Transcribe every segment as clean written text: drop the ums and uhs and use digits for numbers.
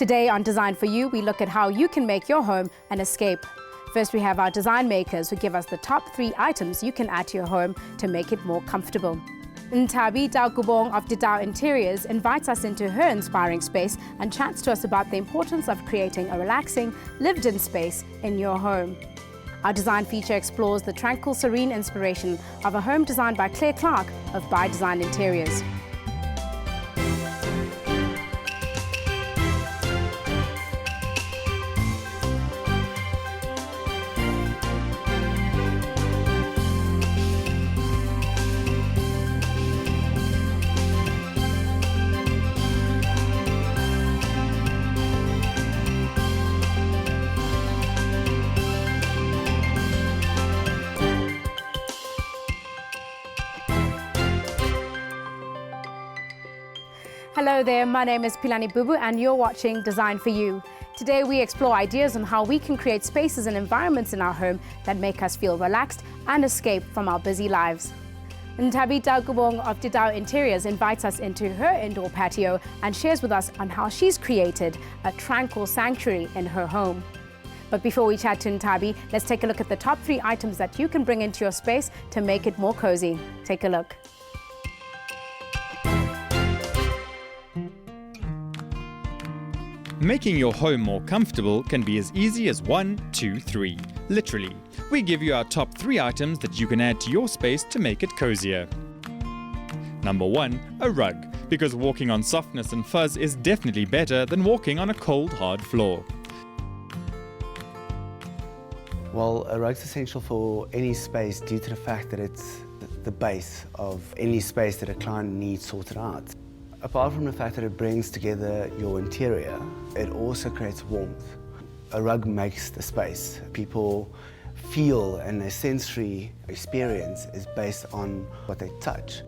Today on Design for You, we look at how you can make your home an escape. First, we have our design makers who give us the top 3 items you can add to your home to make it more comfortable. Nthabi Taukobong of Ditau Interiors invites us into her inspiring space and chats to us about the importance of creating a relaxing, lived-in space in your home. Our design feature explores the tranquil, serene inspiration of a home designed by Clarke of Dezign Interiors. Hello there, my name is Pilani Bubu and you're watching Design for You. Today we explore ideas on how we can create spaces and environments in our home that make us feel relaxed and escape from our busy lives. Nthabi Taukobong of Ditau Interiors invites us into her indoor patio and shares with us on how she's created a tranquil sanctuary in her home. But before we chat to Nthabi, let's take a look at the top 3 items that you can bring into your space to make it more cozy. Take a look. Making your home more comfortable can be as easy as 1, 2, 3. Literally, we give you our top 3 items that you can add to your space to make it cozier. Number 1, a rug, because walking on softness and fuzz is definitely better than walking on a cold, hard floor. Well, a rug's essential for any space due to the fact that it's the base of any space that a client needs sorted out. Apart from the fact that it brings together your interior, it also creates warmth. A rug makes the space. People feel, and their sensory experience is based on what they touch.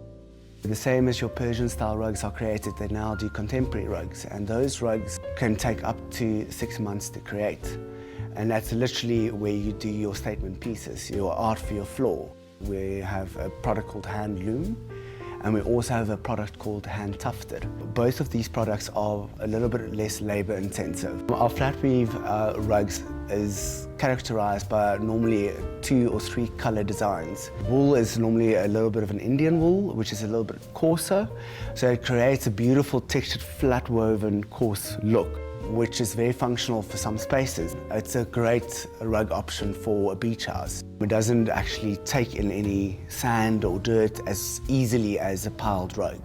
The same as your Persian style rugs are created, they now do contemporary rugs, and those rugs can take up to 6 months to create. And that's literally where you do your statement pieces, your art for your floor. We have a product called hand loom, and we also have a product called hand tufted. Both of these products are a little bit less labor intensive. Our flat weave rugs is characterized by normally 2 or 3 color designs. Wool is normally a little bit of an Indian wool, which is a little bit coarser, so it creates a beautiful textured flat woven coarse look, which is very functional for some spaces. It's a great rug option for a beach house. It doesn't actually take in any sand or dirt as easily as a piled rug.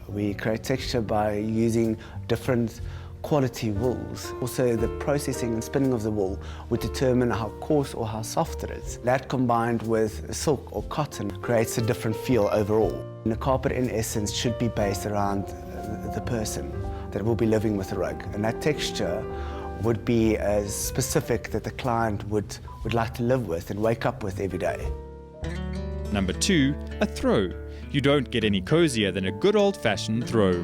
We create texture by using different quality wools. Also, the processing and spinning of the wool would determine how coarse or how soft it is. That combined with silk or cotton creates a different feel overall. And the carpet, in essence, should be based around the person that will be living with the rug, and that texture would be as specific that the client would like to live with and wake up with every day. Number 2, a throw. You don't get any cozier than a good old-fashioned throw.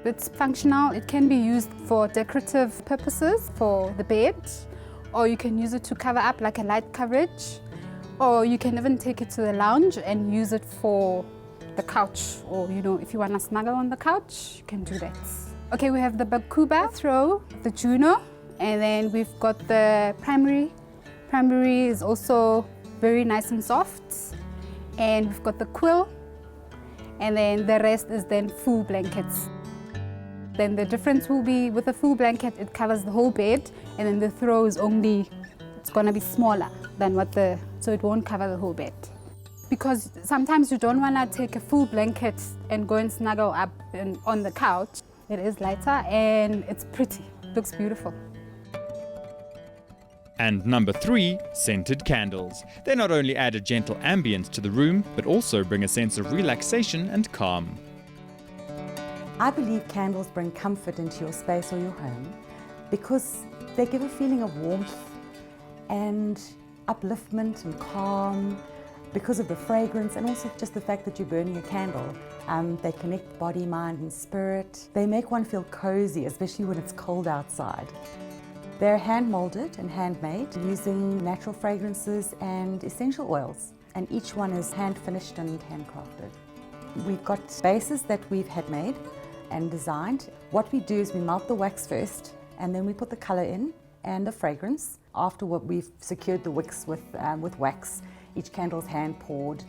It's functional. It can be used for decorative purposes for the bed, or you can use it to cover up like a light coverage, or you can even take it to the lounge and use it for the couch, or if you want to snuggle on the couch, you can do that. Okay, we have the Bakuba throw, the Juno, and then we've got the primary. Primary is also very nice and soft, and we've got the quill, and then the rest is then full blankets. Then the difference will be with the full blanket, it covers the whole bed, and then the throw is it's going to be smaller than so it won't cover the whole bed. Because sometimes you don't want to take a full blanket and go and snuggle up on the couch. It is lighter and it's pretty, looks beautiful. And number 3, scented candles. They not only add a gentle ambience to the room, but also bring a sense of relaxation and calm. I believe candles bring comfort into your space or your home because they give a feeling of warmth and upliftment and calm, because of the fragrance and also just the fact that you're burning a candle. They connect body, mind and spirit. They make one feel cozy, especially when it's cold outside. They're hand-molded and handmade using natural fragrances and essential oils, and each one is hand-finished and handcrafted. We've got bases that we've had made, and designed. What we do is we melt the wax first, and then we put the color in and the fragrance. After what we've secured the wicks with wax, each candle is hand poured.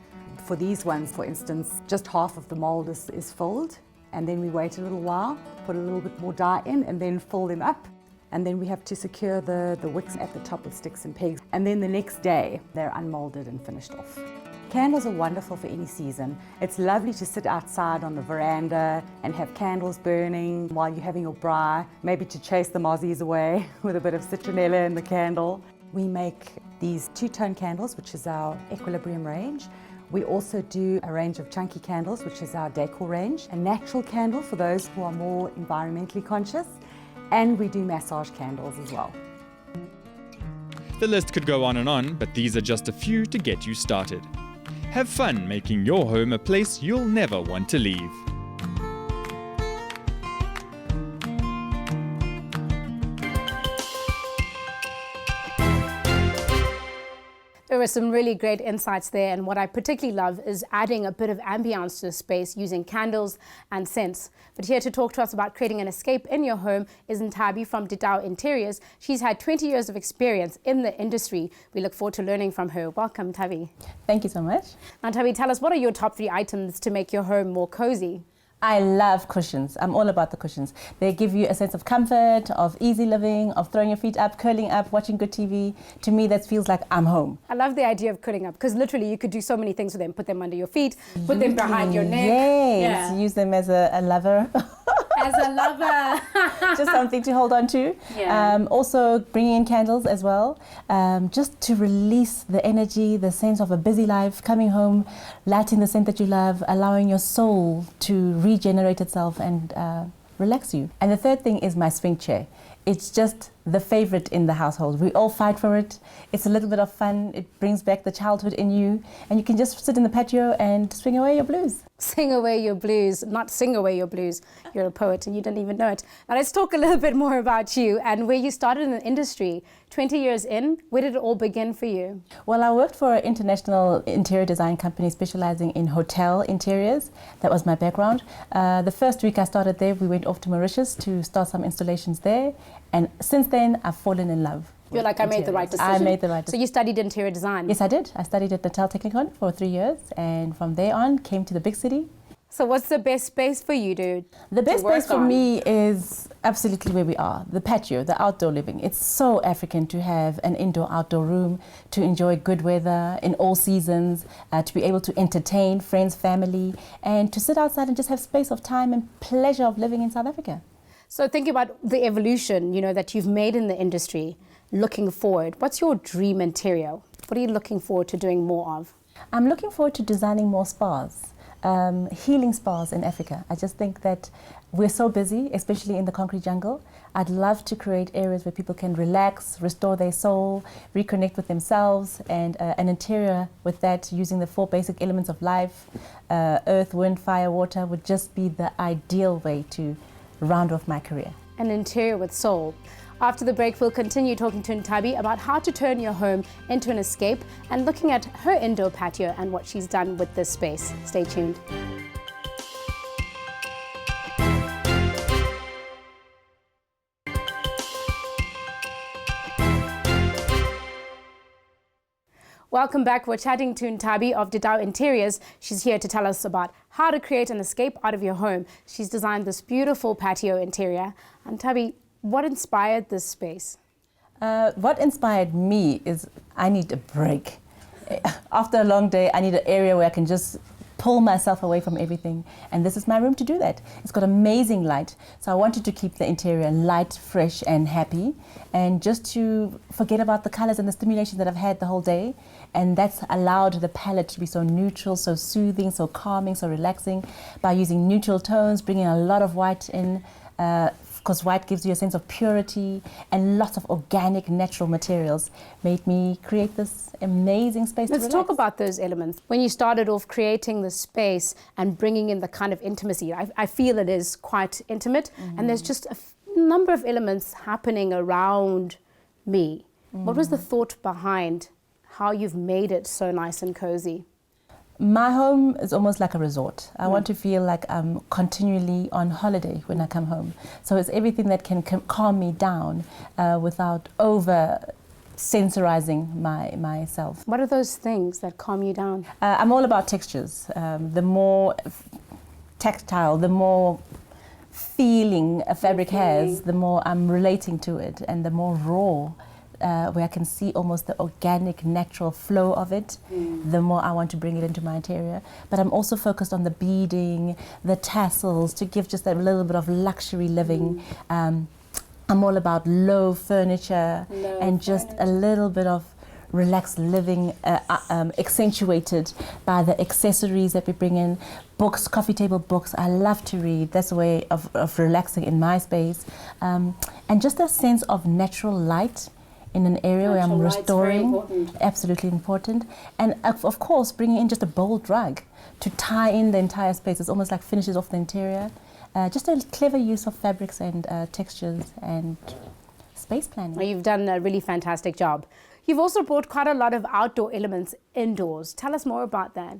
For these ones, for instance, just half of the mold is filled, and then we wait a little while, put a little bit more dye in, and then fill them up. And then we have to secure the wicks at the top with sticks and pegs. And then the next day, they're unmolded and finished off. Candles are wonderful for any season. It's lovely to sit outside on the veranda and have candles burning while you're having your braai, maybe to chase the mozzies away with a bit of citronella in the candle. We make these two-tone candles, which is our equilibrium range. We also do a range of chunky candles, which is our decor range, a natural candle for those who are more environmentally conscious, and we do massage candles as well. The list could go on, but these are just a few to get you started. Have fun making your home a place you'll never want to leave. There were some really great insights there, and what I particularly love is adding a bit of ambience to the space using candles and scents. But here to talk to us about creating an escape in your home is Nthabi from Ditau Interiors. She's had 20 years of experience in the industry. We look forward to learning from her. Welcome, Nthabi. Thank you so much. Now, Nthabi, tell us, what are your top 3 items to make your home more cozy? I love cushions. I'm all about the cushions. They give you a sense of comfort, of easy living, of throwing your feet up, curling up, watching good TV. To me, that feels like I'm home. I love the idea of curling up, because literally you could do so many things with them. Put them under your feet, put them behind your neck. Yes, use them as a lover. As a lover. Just something to hold on to. Yeah. Also bringing in candles as well, just to release the energy, the sense of a busy life, coming home, lighting the scent that you love, allowing your soul to regenerate itself and relax you. And the third thing is my swing chair. It's just the favorite in the household. We all fight for it. It's a little bit of fun. It brings back the childhood in you, and you can just sit in the patio and swing away your blues. Sing away your blues, not sing away your blues. You're a poet and you didn't even know it. Now let's talk a little bit more about you and where you started in the industry. 20 years in, where did it all begin for you? Well, I worked for an international interior design company specializing in hotel interiors. That was my background. The first week I started there, we went off to Mauritius to start some installations there. And since then, I've fallen in love. You're like, I made the right decision. I made the right So decision. you studied interior design? Yes, I did. I studied at the Technikon for 3 years, and from there on, came to the big city. So what's the best space for you The best work space for on? me is absolutely where we are, the patio, the outdoor living. It's so African to have an indoor-outdoor room, to enjoy good weather in all seasons, to be able to entertain friends, family, and to sit outside and just have space of time and pleasure of living in South Africa. So thinking about the evolution, that you've made in the industry, looking forward, what's your dream interior? What are you looking forward to doing more of? I'm looking forward to designing more spas, healing spas in Africa. I just think that we're so busy, especially in the concrete jungle. I'd love to create areas where people can relax, restore their soul, reconnect with themselves, and an interior with that, using the 4 basic elements of life, earth, wind, fire, water, would just be the ideal way to round off my career. An interior with soul. After the break, we'll continue talking to Nthabi about how to turn your home into an escape and looking at her indoor patio and what she's done with this space. Stay tuned. Welcome back. We're chatting to Nthabi of Ditau Interiors. She's here to tell us about how to create an escape out of your home. She's designed this beautiful patio interior. And Nthabi, what inspired this space? What inspired me is I need a break. After a long day, I need an area where I can just pull myself away from everything, and this is my room to do that. It's got amazing light, so I wanted to keep the interior light, fresh and happy, and just to forget about the colors and the stimulation that I've had the whole day, and that's allowed the palette to be so neutral, so soothing, so calming, so relaxing, by using neutral tones, bringing a lot of white in, because white gives you a sense of purity, and lots of organic, natural materials made me create this amazing space to Let's relax. talk about those elements. When you started off creating the space and bringing in the kind of intimacy, I feel it is quite intimate, and there's just a number of elements happening around me. What was the thought behind how you've made it so nice and cozy? My home is almost like a resort. I want to feel like I'm continually on holiday when I come home. So it's everything that can calm me down without over sensorizing myself. What are those things that calm you down? I'm all about textures. The more tactile, the more feeling a fabric has, the more I'm relating to it, and the more raw, where I can see almost the organic, natural flow of it, the more I want to bring it into my interior. But I'm also focused on the beading, the tassels, to give just a little bit of luxury living. I'm all about low furniture and just a little bit of relaxed living, accentuated by the accessories that we bring in. Books, coffee table books. I love to read. That's a way of relaxing in my space. And just a sense of natural light in an area where I'm restoring. Absolutely important. And of course, bringing in just a bold rug to tie in the entire space. It's almost like finishes off the interior. Just a clever use of fabrics and textures and space planning. Well, you've done a really fantastic job. You've also brought quite a lot of outdoor elements indoors. Tell us more about that.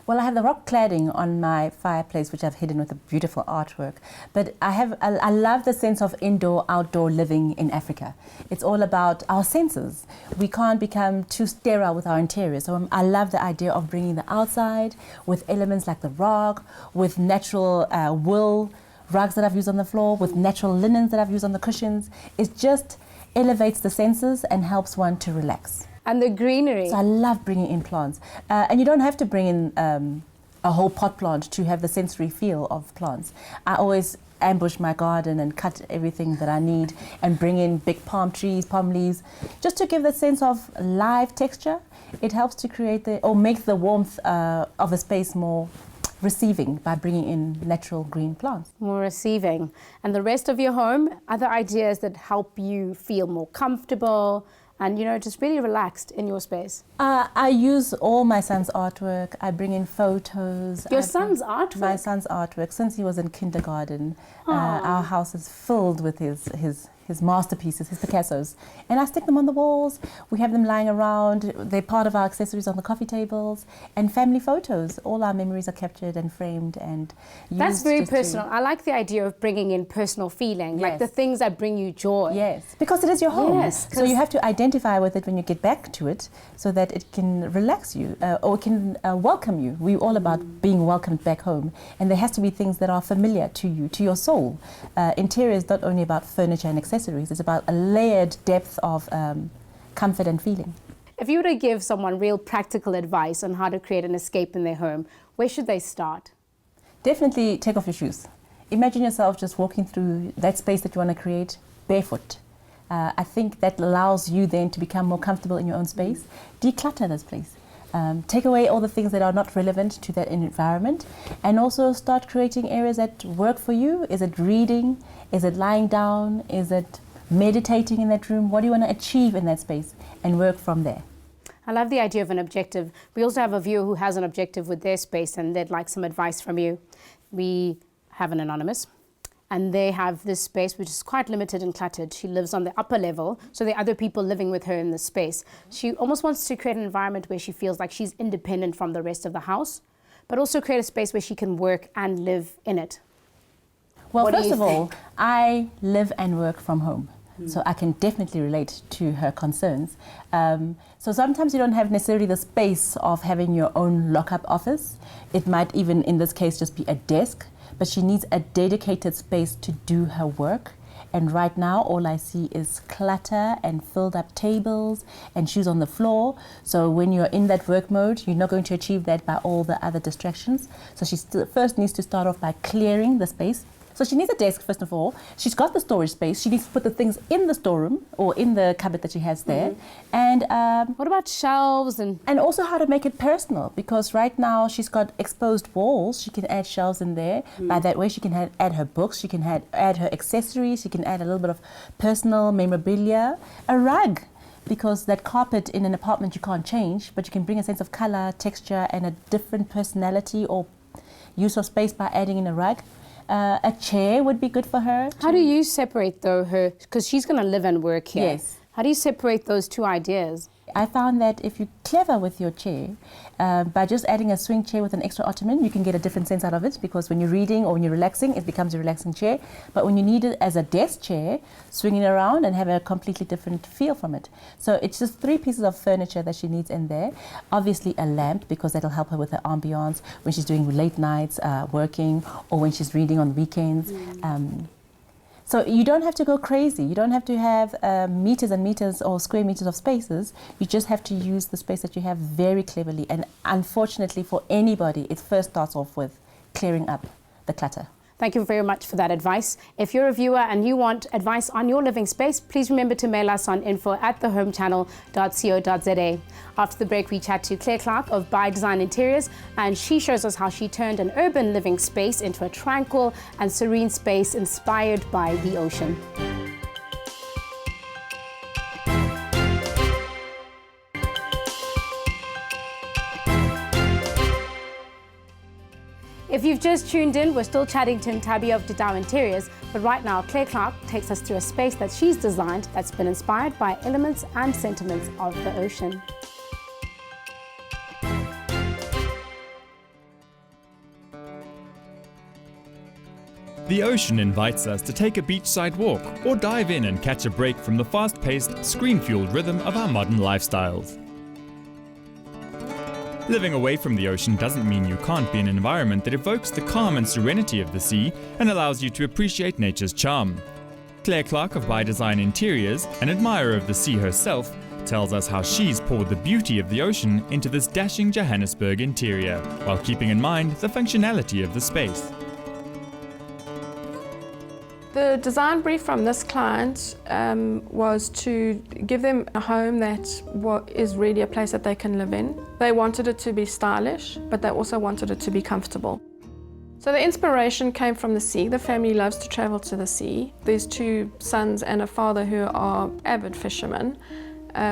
Well, I have the rock cladding on my fireplace, which I've hidden with a beautiful artwork. But I love the sense of indoor-outdoor living in Africa. It's all about our senses. We can't become too sterile with our interior. So I love the idea of bringing the outside with elements like the rock, with natural wool rugs that I've used on the floor, with natural linens that I've used on the cushions. It just elevates the senses and helps one to relax. And the greenery. So I love bringing in plants. And you don't have to bring in a whole pot plant to have the sensory feel of plants. I always ambush my garden and cut everything that I need and bring in big palm trees, palm leaves, just to give the sense of live texture. It helps to create make the warmth of a space more receiving by bringing in natural green plants. More receiving. And the rest of your home, other ideas that help you feel more comfortable and, you know, just really relaxed in your space? I use all my son's artwork. I bring in photos. Your son's artwork? My son's artwork. Since he was in kindergarten, our house is filled with his masterpieces, his Picassos. And I stick them on the walls. We have them lying around. They're part of our accessories on the coffee tables. And family photos. All our memories are captured and framed and used. That's very personal. I like the idea of bringing in personal feeling, like the things that bring you joy. Yes, because it is your home. Yes, so you have to identify with it when you get back to it so that it can relax you or it can welcome you. We're all about being welcomed back home. And there has to be things that are familiar to you, to your soul. Interior is not only about furniture and accessories. It's about a layered depth of comfort and feeling. If you were to give someone real practical advice on how to create an escape in their home, where should they start? Definitely take off your shoes. Imagine yourself just walking through that space that you want to create barefoot. I think that allows you then to become more comfortable in your own space. Declutter this place. Take away all the things that are not relevant to that environment and also start creating areas that work for you. Is it reading? Is it lying down? Is it meditating in that room? What do you want to achieve in that space and work from there? I love the idea of an objective. We also have a viewer who has an objective with their space and they'd like some advice from you. We have an anonymous and they have this space which is quite limited and cluttered. She lives on the upper level, so there are other people living with her in the space. She almost wants to create an environment where she feels like she's independent from the rest of the house, but also create a space where she can work and live in it. Well, first of all, I live and work from home. So I can definitely relate to her concerns. So sometimes you don't have necessarily the space of having your own lock-up office. It might even, in this case, just be a desk, but she needs a dedicated space to do her work. And right now, all I see is clutter and filled up tables and shoes on the floor. So when you're in that work mode, you're not going to achieve that by all the other distractions. So she first needs to start off by clearing the space. So she needs a desk, first of all. She's got the storage space. She needs to put the things in the storeroom or in the cupboard that she has there. And what about shelves? And also how to make it personal, because right now she's got exposed walls. She can add shelves in there. By that way, she can add her books. She can add her accessories. She can add a little bit of personal memorabilia. A rug, because that carpet in an apartment you can't change, but you can bring a sense of color, texture, and a different personality or use of space by adding in a rug. A chair would be good for her. How do you separate though her, because she's going to live and work here. Yes. How do you separate those two ideas? I found that if you're clever with your chair, by just adding a swing chair with an extra ottoman, you can get a different sense out of it, because when you're reading or when you're relaxing, it becomes a relaxing chair. But when you need it as a desk chair, swinging around and have a completely different feel from it. So it's just 3 pieces of furniture that she needs in there. Obviously a lamp, because that'll help her with her ambiance when she's doing late nights, working, or when she's reading on weekends. So you don't have to go crazy. You don't have to have meters and meters or square meters of spaces. You just have to use the space that you have very cleverly. And unfortunately for anybody, it first starts off with clearing up the clutter. Thank you very much for that advice. If you're a viewer and you want advice on your living space, please remember to mail us on info@thehomechannel.co.za. After the break, we chat to Claire Clarke of Dezign Interiors, and she shows us how she turned an urban living space into a tranquil and serene space inspired by the ocean. If you've just tuned in, we're still chatting to Nthabi of Ditau Interiors, but right now Claire Clarke takes us through a space that she's designed that's been inspired by elements and sentiments of the ocean. The ocean invites us to take a beachside walk or dive in and catch a break from the fast-paced, screen-fueled rhythm of our modern lifestyles. Living away from the ocean doesn't mean you can't be in an environment that evokes the calm and serenity of the sea and allows you to appreciate nature's charm. Claire Clarke of Dezign Interiors, an admirer of the sea herself, tells us how she's poured the beauty of the ocean into this dashing Johannesburg interior, while keeping in mind the functionality of the space. The design brief from this client was to give them a home that is really a place that they can live in. They wanted it to be stylish, but they also wanted it to be comfortable. So the inspiration came from the sea. The family loves to travel to the sea. There's 2 sons and a father who are avid fishermen.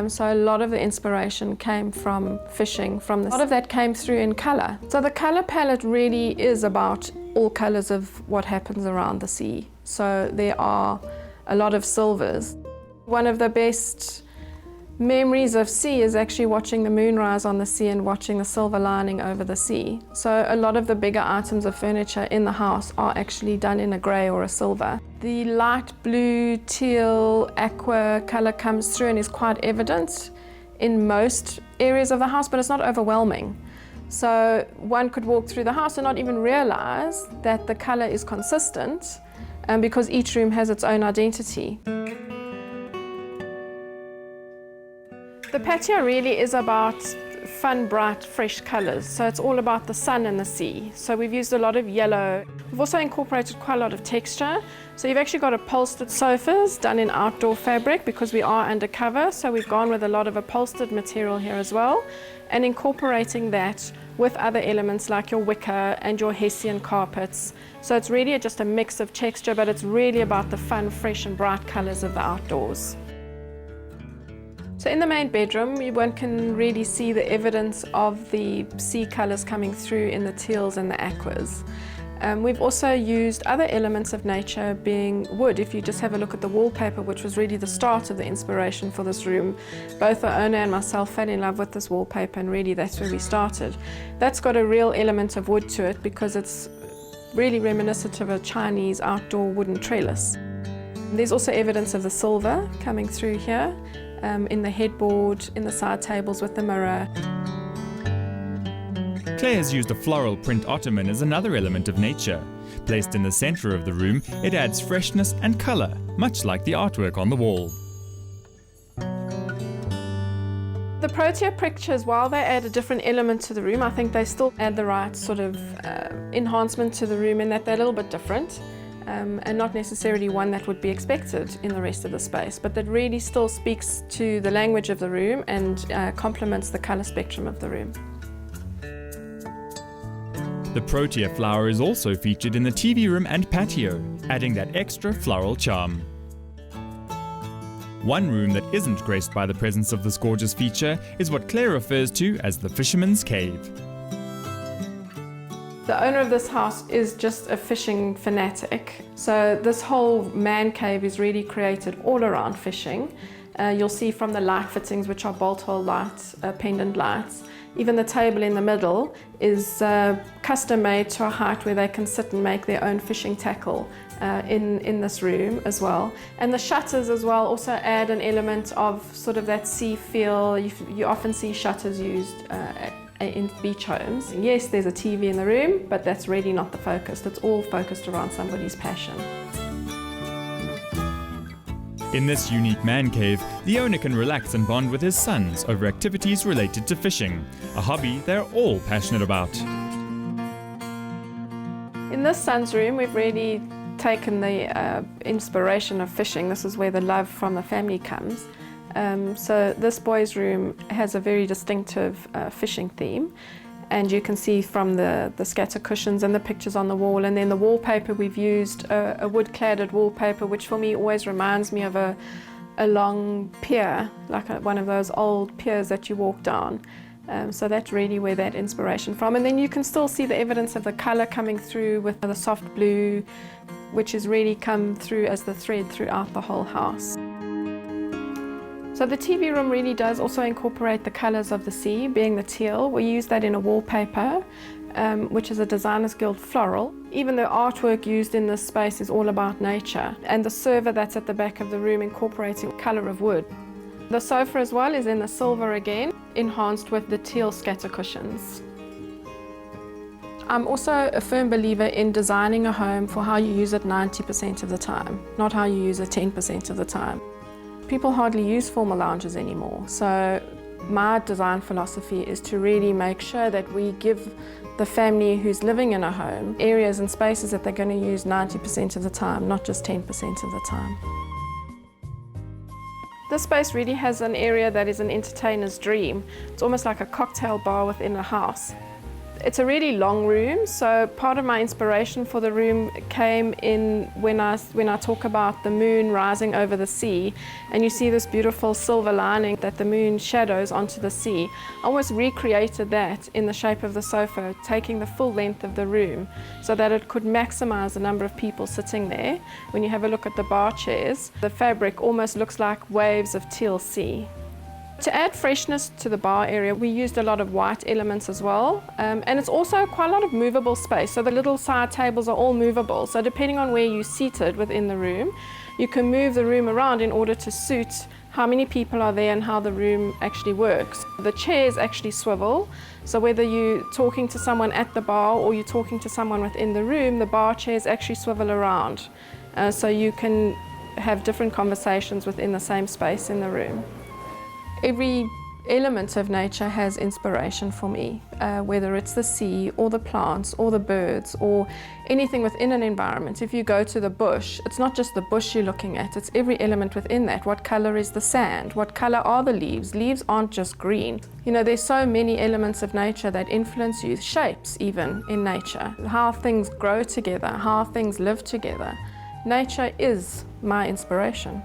So a lot of the inspiration came from fishing. A lot of that came through in colour. So the colour palette really is about all colours of what happens around the sea. So there are a lot of silvers. One of the best memories of sea is actually watching the moon rise on the sea and watching the silver lining over the sea. So a lot of the bigger items of furniture in the house are actually done in a grey or a silver. The light blue, teal, aqua colour comes through and is quite evident in most areas of the house, but it's not overwhelming. So one could walk through the house and not even realise that the colour is consistent, because each room has its own identity. The patio really is about fun, bright, fresh colours. So it's all about the sun and the sea. So we've used a lot of yellow. We've also incorporated quite a lot of texture. So you've actually got upholstered sofas done in outdoor fabric because we are undercover. So we've gone with a lot of upholstered material here as well, and incorporating that with other elements like your wicker and your Hessian carpets. So it's really just a mix of texture, but it's really about the fun, fresh and bright colours of the outdoors. So in the main bedroom, one can really see the evidence of the sea colours coming through in the teals and the aquas. We've also used other elements of nature, being wood. If you just have a look at the wallpaper, which was really the start of the inspiration for this room, both the owner and myself fell in love with this wallpaper, and really that's where we started. That's got a real element of wood to it because it's really reminiscent of a Chinese outdoor wooden trellis. There's also evidence of the silver coming through here, in the headboard, in the side tables with the mirror. Claire has used a floral print ottoman as another element of nature. Placed in the centre of the room, it adds freshness and colour, much like the artwork on the wall. The Protea pictures, while they add a different element to the room, I think they still add the right sort of enhancement to the room in that they're a little bit different. And not necessarily one that would be expected in the rest of the space, but that really still speaks to the language of the room and complements the colour spectrum of the room. The Protea flower is also featured in the TV room and patio, adding that extra floral charm. One room that isn't graced by the presence of this gorgeous feature is what Claire refers to as the Fisherman's Cave. The owner of this house is just a fishing fanatic. So this whole man cave is really created all around fishing. You'll see from the light fittings, which are bolt hole lights, pendant lights. Even the table in the middle is custom made to a height where they can sit and make their own fishing tackle in this room as well. And the shutters as well also add an element of sort of that sea feel. You often see shutters used in beach homes. Yes, there's a TV in the room, but that's really not the focus. It's all focused around somebody's passion. In this unique man cave, the owner can relax and bond with his sons over activities related to fishing, a hobby they're all passionate about. In this son's room, we've really taken the inspiration of fishing. This is where the love from the family comes. So this boy's room has a very distinctive fishing theme. And you can see from the scatter cushions and the pictures on the wall, and then the wallpaper, we've used a wood-cladded wallpaper, which for me always reminds me of a long pier, like one of those old piers that you walk down. So that's really where that inspiration from. And then you can still see the evidence of the colour coming through with the soft blue, which has really come through as the thread throughout the whole house. So the TV room really does also incorporate the colours of the sea, being the teal. We use that in a wallpaper, which is a Designers Guild floral. Even the artwork used in this space is all about nature, and the server that's at the back of the room incorporating colour of wood. The sofa as well is in the silver again, enhanced with the teal scatter cushions. I'm also a firm believer in designing a home for how you use it 90% of the time, not how you use it 10% of the time. People hardly use formal lounges anymore, so my design philosophy is to really make sure that we give the family who's living in a home areas and spaces that they're going to use 90% of the time, not just 10% of the time. This space really has an area that is an entertainer's dream. It's almost like a cocktail bar within a house. It's a really long room, so part of my inspiration for the room came in when I talk about the moon rising over the sea, and you see this beautiful silver lining that the moon shadows onto the sea. I almost recreated that in the shape of the sofa, taking the full length of the room so that it could maximize the number of people sitting there. When you have a look at the bar chairs, the fabric almost looks like waves of teal sea. To add freshness to the bar area, we used a lot of white elements as well, and it's also quite a lot of movable space, so the little side tables are all movable, so depending on where you're seated within the room, you can move the room around in order to suit how many people are there and how the room actually works. The chairs actually swivel, so whether you're talking to someone at the bar or you're talking to someone within the room, the bar chairs actually swivel around, so you can have different conversations within the same space in the room. Every element of nature has inspiration for me, whether it's the sea or the plants or the birds or anything within an environment. If you go to the bush, it's not just the bush you're looking at, it's every element within that. What colour is the sand? What colour are the leaves? Leaves aren't just green. You know, there's so many elements of nature that influence you, shapes even in nature, how things grow together, how things live together. Nature is my inspiration.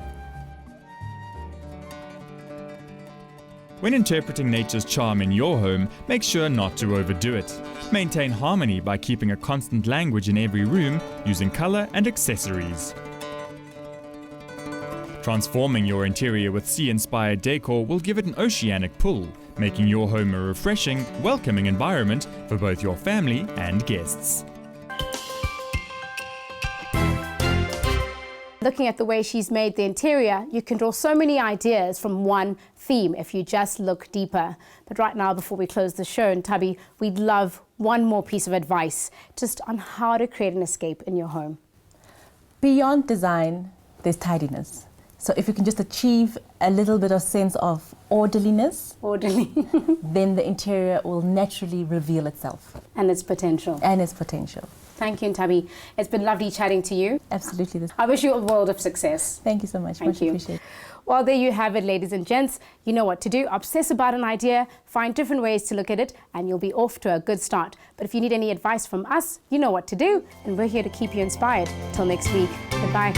When interpreting nature's charm in your home, make sure not to overdo it. Maintain harmony by keeping a constant language in every room, using color and accessories. Transforming your interior with sea-inspired decor will give it an oceanic pull, making your home a refreshing, welcoming environment for both your family and guests. Looking at the way she's made the interior, you can draw so many ideas from one theme if you just look deeper. But right now, before we close the show, Nthabi, we'd love one more piece of advice just on how to create an escape in your home. Beyond design, there's tidiness. So if you can just achieve a little bit of sense of orderliness, then the interior will naturally reveal itself. And its potential. And its potential. Thank you, Nthabi. It's been lovely chatting to you. Absolutely. I wish you a world of success. Thank you so much. Thank you. Appreciate it. Well, there you have it, ladies and gents. You know what to do. Obsess about an idea, find different ways to look at it, and you'll be off to a good start. But if you need any advice from us, you know what to do, and we're here to keep you inspired. Till next week, goodbye.